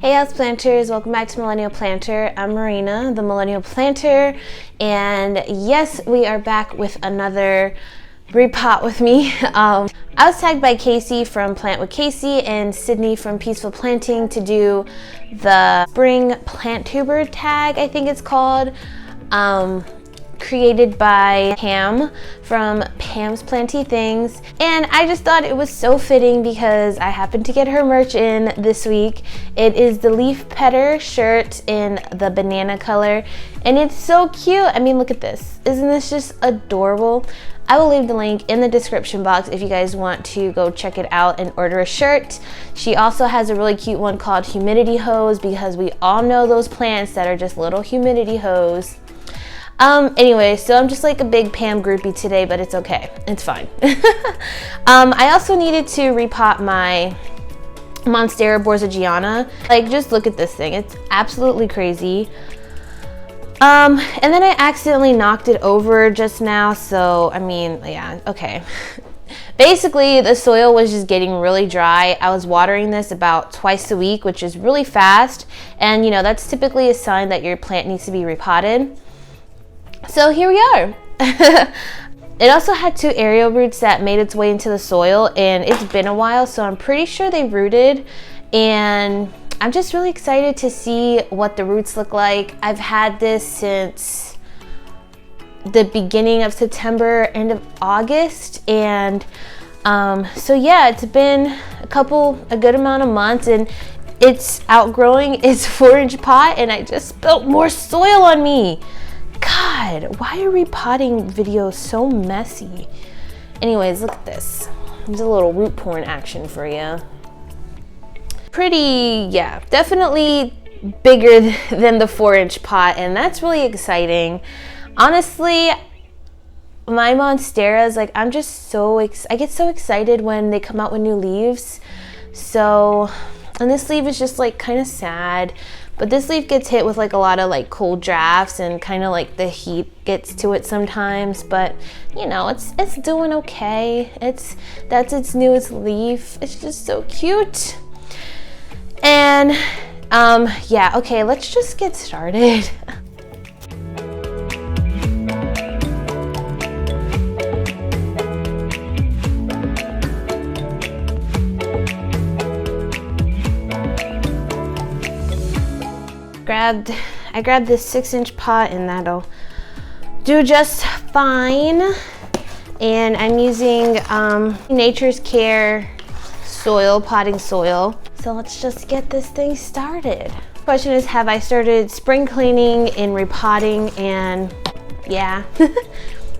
Hey houseplanters, welcome back to Millennial Planter. I'm Marina, the Millennial Planter, and yes, we are back with another repot with me. I was tagged by Casey from Plant with Casey and Sydney from Peaceful Planting to do the spring plant tuber tag, I think it's called, created by Pam from Pam's Planty Things. And I just thought it was so fitting because I happened to get her merch in this week. It is the Leaf Petter shirt in the banana color, and it's so cute. I mean, look at this. Isn't this just adorable? I will leave the link in the description box if you guys want to go check it out and order a shirt. She also has a really cute one called Humidity Hose, because we all know those plants that are just little humidity hose. Anyway, so I'm just like a big Pam groupie today, but it's okay. It's fine. I also needed to repot my Monstera Borsigiana. Like, just look at this thing. It's absolutely crazy. And then I accidentally knocked it over just now, so I mean, yeah, okay. Basically, the soil was just getting really dry. I was watering this about twice a week, which is really fast, and you know, that's typically a sign that your plant needs to be repotted. So here we are. It also had two aerial roots that made its way into the soil, and it's been a while, so I'm pretty sure they rooted, and I'm just really excited to see what the roots look like. I've had this since the beginning of September, end of August, and so yeah, it's been a good amount of months, and it's outgrowing its 4-inch pot, and I just spilled more soil on me. God, why are repotting videos so messy? Anyways, look at this. There's a little root porn action for you. Pretty, yeah, definitely bigger than the 4-inch pot, and that's really exciting. Honestly, my Monsteras, like, I'm just so I get so excited when they come out with new leaves. So, and this leaf is just like kind of sad. But this leaf gets hit with like a lot of like cold drafts, and kind of like the heat gets to it sometimes, but you know, it's doing okay. That's its newest leaf. It's just so cute. And yeah, okay, let's just get started. I grabbed this 6-inch pot, and that'll do just fine. And I'm using Nature's Care potting soil. So let's just get this thing started. Question is, have I started spring cleaning and repotting? And yeah,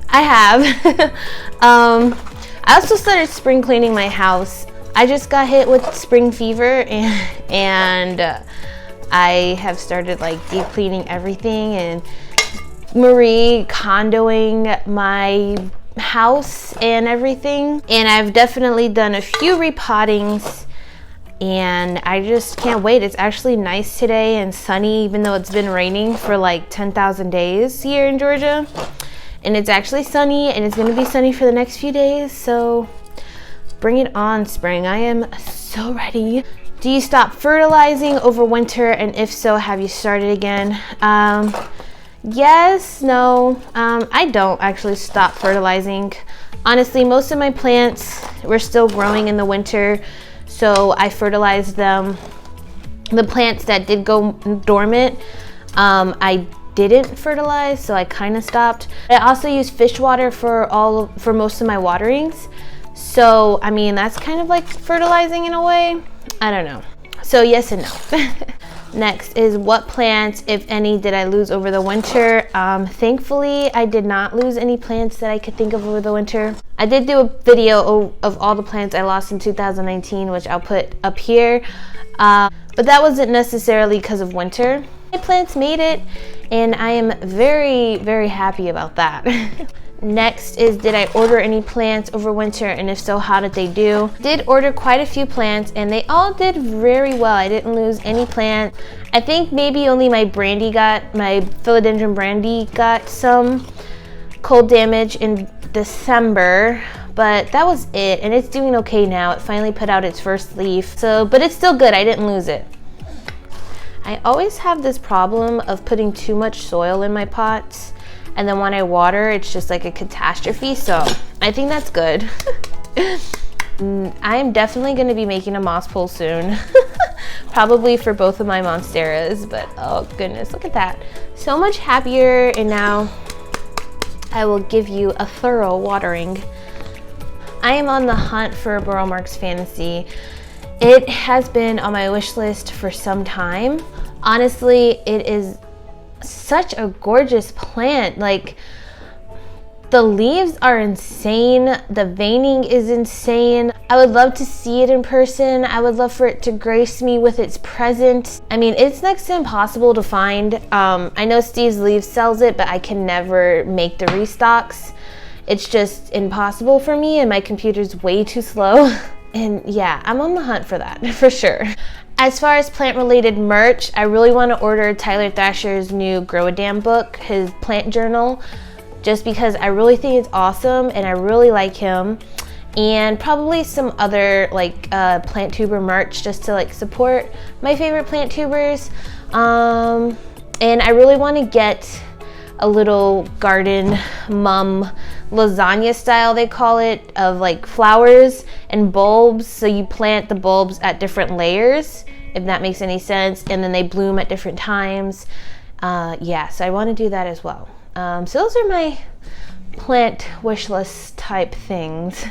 I have. I also started spring cleaning my house. I just got hit with spring fever, and I have started like deep cleaning everything and Marie condoing my house and everything. And I've definitely done a few repottings, and I just can't wait. It's actually nice today and sunny, even though it's been raining for like 10,000 days here in Georgia. And it's actually sunny, and it's gonna be sunny for the next few days. So bring it on, spring. I am so ready. Do you stop fertilizing over winter? And if so, have you started again? Yes, no, I don't actually stop fertilizing. Honestly, most of my plants were still growing in the winter, so I fertilized them. The plants that did go dormant, I didn't fertilize, so I kind of stopped. I also use fish water for most of my waterings. So, I mean, that's kind of like fertilizing in a way. I don't know. So yes and no. Next is, what plants, if any, did I lose over the winter? Thankfully, I did not lose any plants that I could think of over the winter. I did do a video of all the plants I lost in 2019, which I'll put up here. But that wasn't necessarily because of winter. My plants made it, and I am very, very happy about that. Next is, did I order any plants over winter, and if so, how did they do? Did order quite a few plants, and they all did very well. I didn't lose any plants. I think maybe only my philodendron brandy got some cold damage in December, but that was it, and it's doing okay now. It finally put out its first leaf, so, but it's still good. I didn't lose it. I always have this problem of putting too much soil in my pots, and then when I water, it's just like a catastrophe. So I think that's good. I am definitely going to be making a moss pole soon. Probably for both of my Monsteras, but oh goodness, look at that. So much happier, and now I will give you a thorough watering. I am on the hunt for a Burrow Marks Fantasy. It has been on my wish list for some time. Honestly, it is such a gorgeous plant. Like, the leaves are insane. The veining is insane. I would love to see it in person. I would love for it to grace me with its presence. I mean, it's next to impossible to find. I know Steve's Leaves sells it, but I can never make the restocks. It's just impossible for me, and my computer's way too slow. And yeah, I'm on the hunt for that, for sure. As far as plant-related merch, I really want to order Tyler Thrasher's new Grow-A-Damn book, his plant journal, just because I really think it's awesome and I really like him. And probably some other like plant tuber merch just to like support my favorite plant tubers. And I really want to get a little garden mum lasagna style, they call it, of like flowers and bulbs. So you plant the bulbs at different layers, if that makes any sense, and then they bloom at different times. Yeah, so I want to do that as well. So those are my plant wish list type things.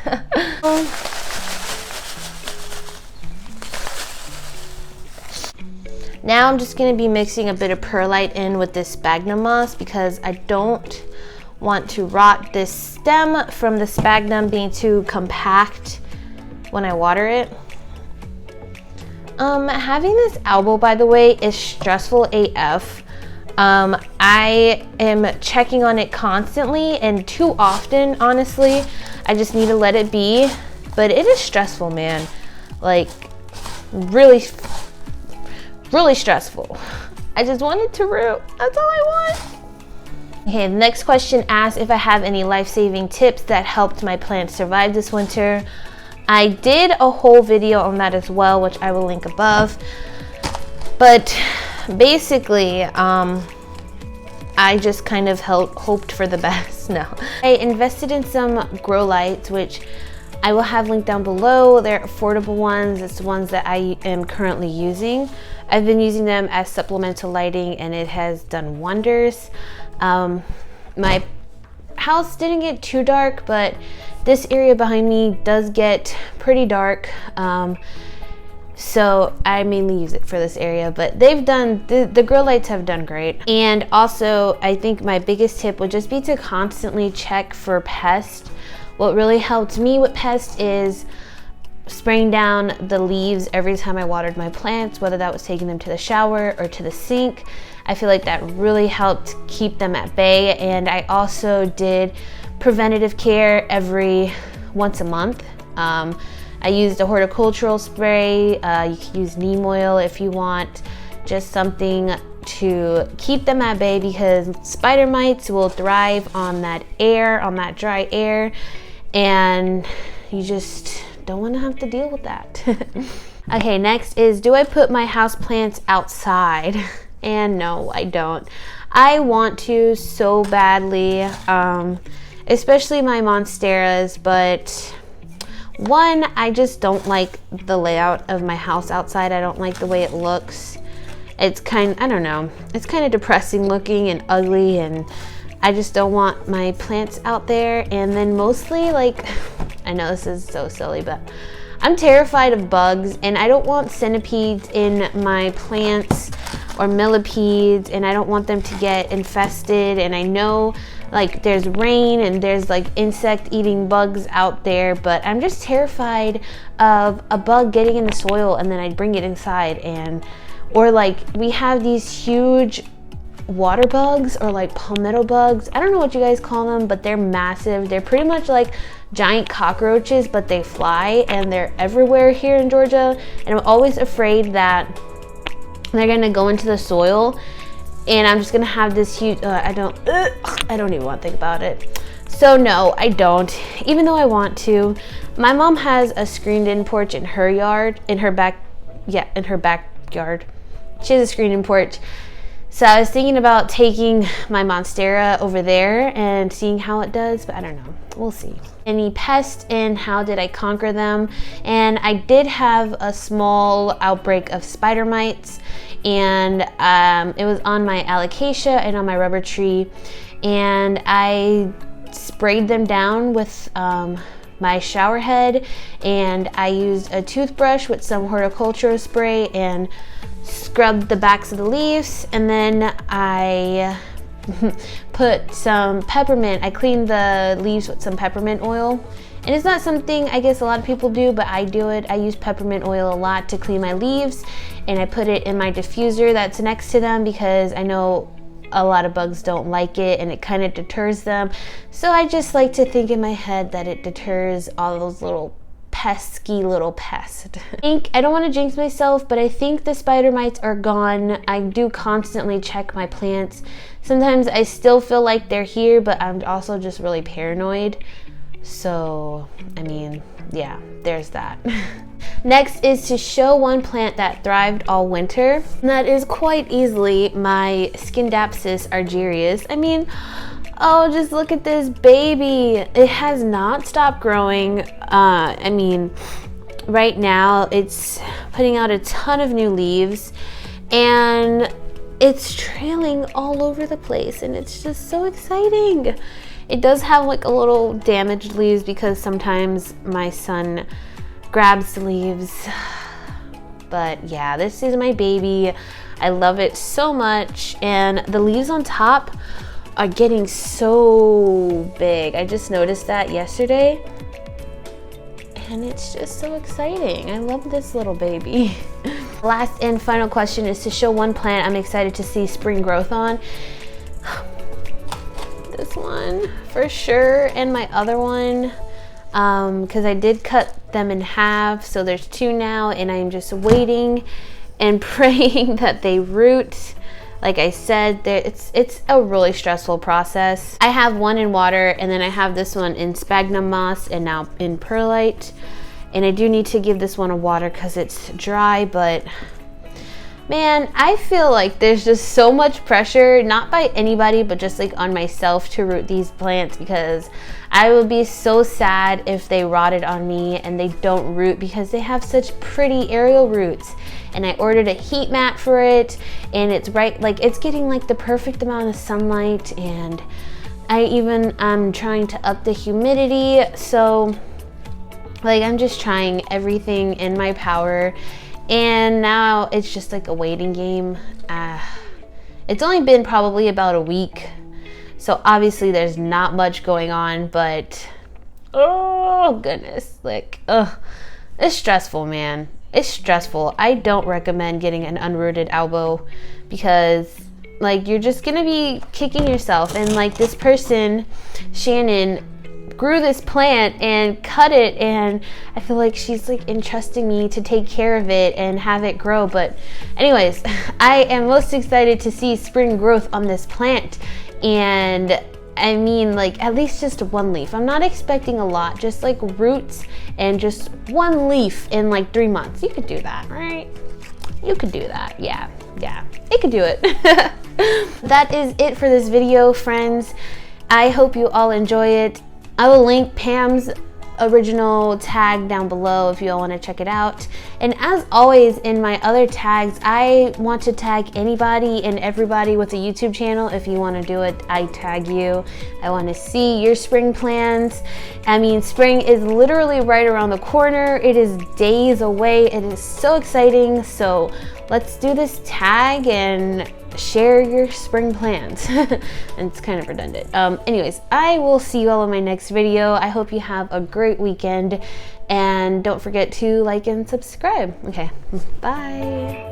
Now I'm just going to be mixing a bit of perlite in with this sphagnum moss because I don't want to rot this stem from the sphagnum being too compact when I water it. Having this elbow, by the way, is stressful AF. I am checking on it constantly and too often, honestly. I just need to let it be, but it is stressful, man. Like, really stressful. I just want it to root. That's all I want. Okay, the next question asks if I have any life-saving tips that helped my plants survive this winter. I did a whole video on that as well, which I will link above. But basically, I just kind of hoped for the best. No. I invested in some grow lights, which I will have linked down below. They're affordable ones. It's the ones that I am currently using. I've been using them as supplemental lighting and it has done wonders. My house didn't get too dark, but this area behind me does get pretty dark. So I mainly use it for this area, but they've done, the grow lights have done great. And also, I think my biggest tip would just be to constantly check for pests. What really helped me with pests is spraying down the leaves every time I watered my plants, whether that was taking them to the shower or to the sink. I feel like that really helped keep them at bay. And I also did preventative care once a month. I used a horticultural spray. You can use neem oil if you want, just something to keep them at bay because spider mites will thrive on that air, on that dry air, and you just don't want to have to deal with that. Okay, next is, do I put my house plants outside? And no, I don't. I want to so badly, especially my Monsteras, but one, I just don't like the layout of my house outside. I don't like the way it looks. It's I don't know, it's kind of depressing looking and ugly, and I just don't want my plants out there. And then mostly, like, I know this is so silly, but I'm terrified of bugs, and I don't want centipedes in my plants or millipedes, and I don't want them to get infested. And I know, like, there's rain and there's like insect eating bugs out there, but I'm just terrified of a bug getting in the soil and then I'd bring it inside, or like we have these huge water bugs or like palmetto bugs. I don't know what you guys call them, but they're massive. They're pretty much like giant cockroaches, but they fly and they're everywhere here in Georgia. And I'm always afraid that they're gonna go into the soil and I'm just gonna have this huge, I don't even want to think about it. So no, I don't, even though I want to. My mom has a screened in porch in her yard, in her backyard. She has a screened-in porch. So I was thinking about taking my Monstera over there and seeing how it does, but I don't know. We'll see. Any pests and how did I conquer them? And I did have a small outbreak of spider mites, and it was on my alocasia and on my rubber tree, and I sprayed them down with my shower head, and I used a toothbrush with some horticultural spray and scrubbed the backs of the leaves, and then I put some peppermint. I cleaned the leaves with some peppermint oil, and it's not something I guess a lot of people do, but I do it. I use peppermint oil a lot to clean my leaves, and I put it in my diffuser that's next to them because I know a lot of bugs don't like it and it kind of deters them. So I just like to think in my head that it deters all those little pesky little pests. I don't want to jinx myself, but I think the spider mites are gone. I do constantly check my plants. Sometimes I still feel like they're here, but I'm also just really paranoid. So, I mean, yeah, there's that. Next is to show one plant that thrived all winter. And that is quite easily my Scindapsus argyrius. I mean, oh, just look at this baby. It has not stopped growing. I mean, right now it's putting out a ton of new leaves, and it's trailing all over the place, and it's just so exciting. It does have like a little damaged leaves because sometimes my son grabs the leaves. But yeah, this is my baby. I love it so much, and the leaves on top are getting so big. I just noticed that yesterday, and it's just so exciting. I love this little baby. Last and final question is to show one plant I'm excited to see spring growth on. This one for sure, and my other one, because I did cut them in half, so there's two now, and I'm just waiting and praying that they root. Like I said, it's a really stressful process. I have one in water, and then I have this one in sphagnum moss and now in perlite. And I do need to give this one a water because it's dry, but man, I feel like there's just so much pressure, not by anybody, but just like on myself to root these plants, because I would be so sad if they rotted on me and they don't root because they have such pretty aerial roots. And I ordered a heat mat for it, and it's right, like it's getting like the perfect amount of sunlight, and I even am trying to up the humidity. So like I'm just trying everything in my power, and now it's just like a waiting game. It's only been probably about a week, so obviously there's not much going on, but oh goodness, like it's stressful, man. It's stressful. I don't recommend getting an unrooted elbow because like you're just gonna be kicking yourself. And like this person, Shannon, grew this plant and cut it, and I feel like she's like entrusting me to take care of it and have it grow. But anyways, I am most excited to see spring growth on this plant, and I mean like at least just one leaf. I'm not expecting a lot, just like roots and just one leaf in like 3 months. You could do that, right? You could do that. Yeah, it could do it. That is it for this video, friends. I hope you all enjoy it. I will link Pam's original tag down below if you all want to check it out. And as always, in my other tags, I want to tag anybody and everybody with a YouTube channel. If you want to do it, I tag you. I want to see your spring plans. I mean, spring is literally right around the corner. It is days away. It is so exciting. So let's do this tag and share your spring plans. And it's kind of redundant. Anyways, I will see you all in my next video. I hope you have a great weekend, and don't forget to like and subscribe. Okay, bye.